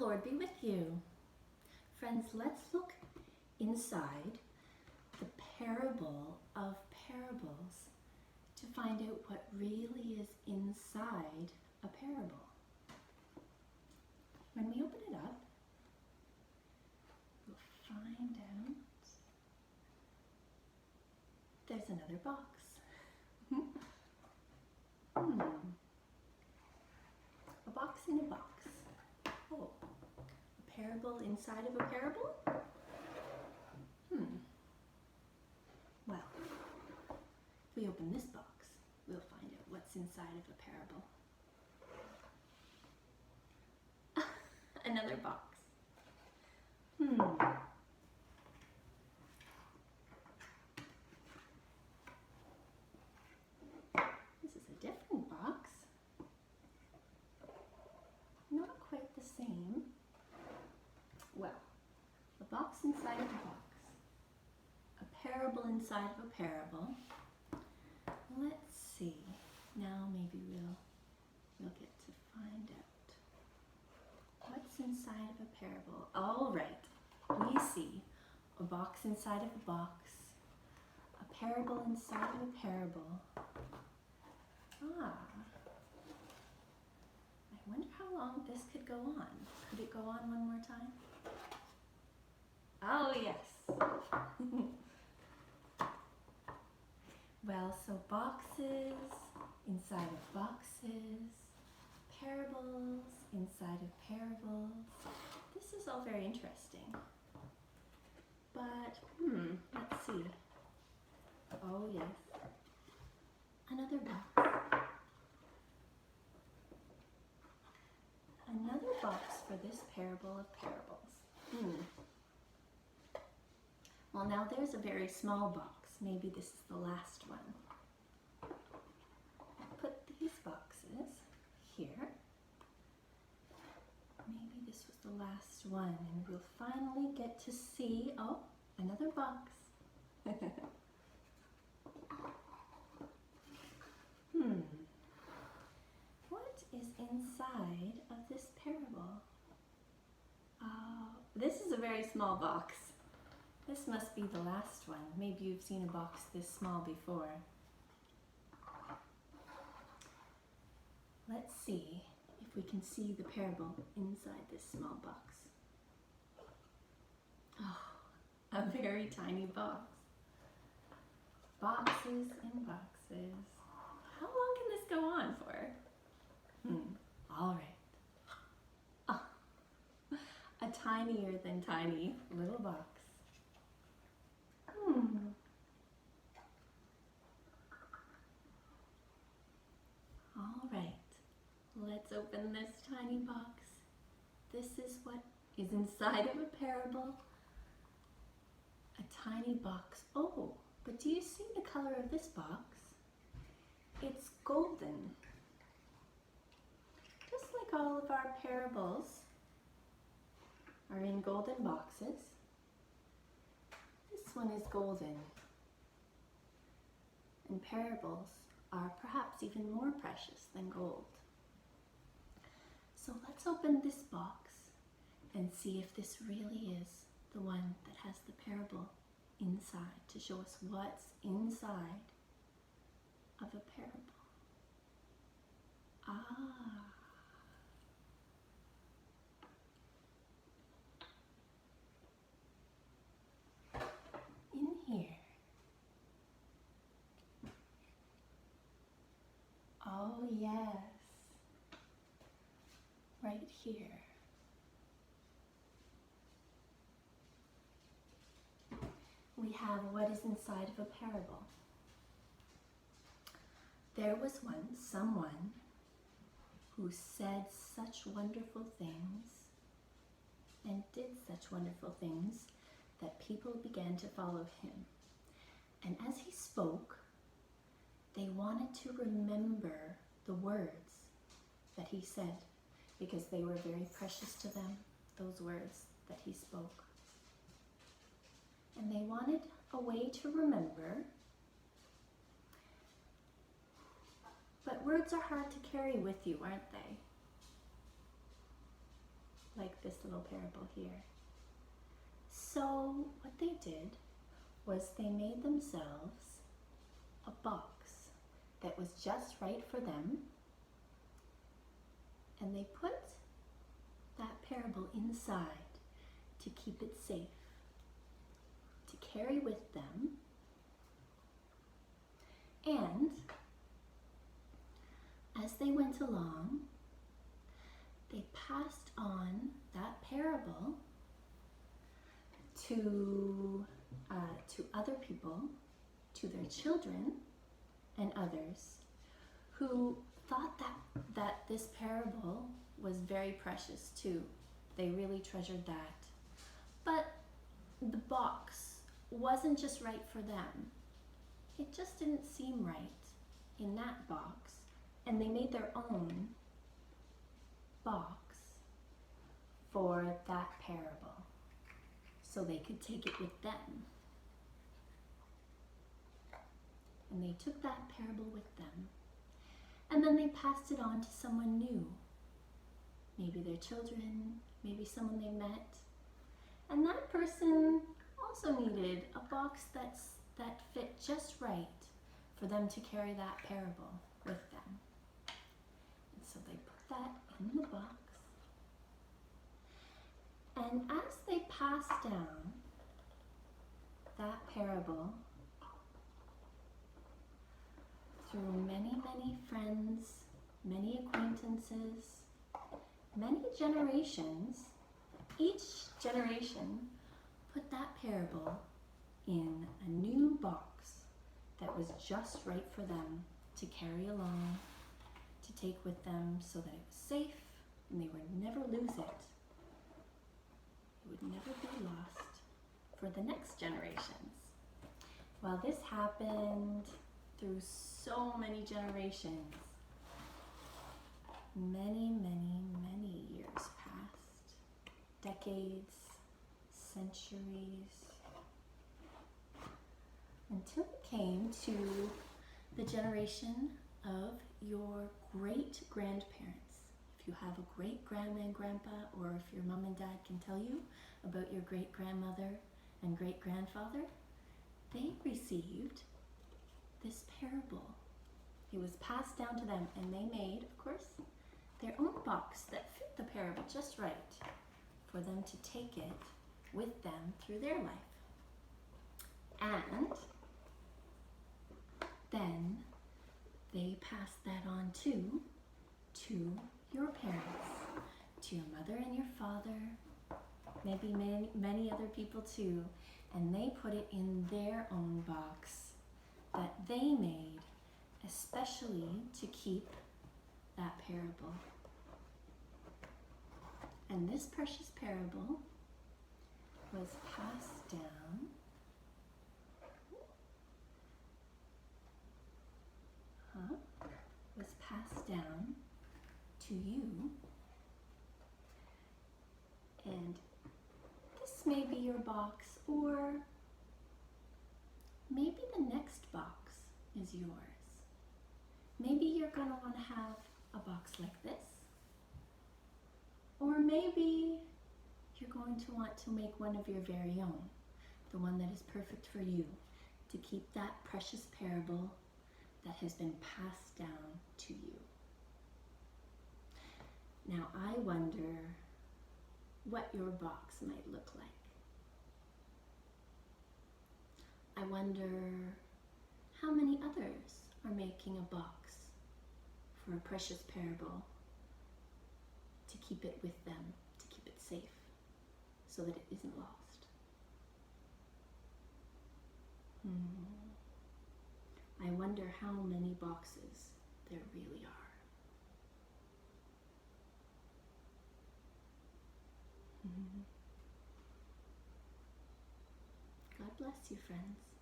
Lord be with you. Friends, let's look inside the parable of parables to find out what really is inside a parable. When we open it up, we'll find out there's another box. A box in a box. Oh, a parable inside of a parable? Well, if we open this box, we'll find out what's inside of a parable. Another box. This is a different box. Not quite the same. Well, a box inside of a box. A parable inside of a parable. Let's see. Now maybe we'll get to find out what's inside of a parable. All right. We see a box inside of a box. A parable inside of a parable. I wonder how long this could go on. Could it go on one more time? Oh, yes. Well, so boxes inside of boxes, parables inside of parables. This is all very interesting. But, let's see. Oh, yes. Another box. Another box for this parable of parables. Well, now there's a very small box. Maybe this is the last one. Put these boxes here. Maybe this was the last one, and we'll finally get to see, oh, another box. What is inside of this parable? This is a very small box. This must be the last one. Maybe you've seen a box this small before. Let's see if we can see the parable inside this small box. Oh, a very tiny box. Boxes and boxes. How long can this go on for? All right. Oh, a tinier than tiny little box. All right, let's open this tiny box. This is what is inside of a parable. A tiny box. Oh, but do you see the color of this box? It's golden. Just like all of our parables are in golden boxes. This one is golden. And parables are perhaps even more precious than gold. So let's open this box and see if this really is the one that has the parable inside, to show us what's inside of a parable. In here. Oh yes, right here. We have what is inside of a parable. There was once someone who said such wonderful things and did such wonderful things that people began to follow him. And as he spoke, they wanted to remember the words that he said, because they were very precious to them, those words that he spoke. And they wanted a way to remember. But words are hard to carry with you, aren't they? like this little parable here. So what they did was they made themselves a box that was just right for them, and they put that parable inside to keep it safe, to carry with them, and as they went along, they passed on that parable to other people, to their children and others who thought that this parable was very precious too. They really treasured that. But the box wasn't just right for them. It just didn't seem right in that box. And they made their own box for that parable so they could take it with them. And they took that parable with them. And then they passed it on to someone new. Maybe their children, maybe someone they met. And that person also needed a box that fit just right for them to carry that parable with them. And so they put that in the box. And as they passed down that parable through many, many friends, many acquaintances, many generations, each generation put that parable in a new box that was just right for them to carry along, to take with them so that it was safe and they would never lose it. It would never be lost for the next generations. Well, this happened through so many generations. Many, many, many years passed. Decades, centuries, until it came to the generation of your great-grandparents. If you have a great-grandma and grandpa, or if your mom and dad can tell you about your great-grandmother and great-grandfather, they received this parable. It was passed down to them, and they made, of course, their own box that fit the parable just right for them to take it with them through their life. And then they passed that on to your parents, to your mother and your father, maybe many other people too, and they put it in their own box that they made especially to keep that parable. And this precious parable was passed down to you, and this may be your box, or maybe the next box is yours. Maybe you're going to want to have a box like this, or maybe you're going to want to make one of your very own, the one that is perfect for you, to keep that precious parable that has been passed down to you. Now I wonder what your box might look like. I wonder how many others are making a box for a precious parable to keep it with them, to keep it safe, so that it isn't lost. I wonder how many boxes there really are. God bless you, friends.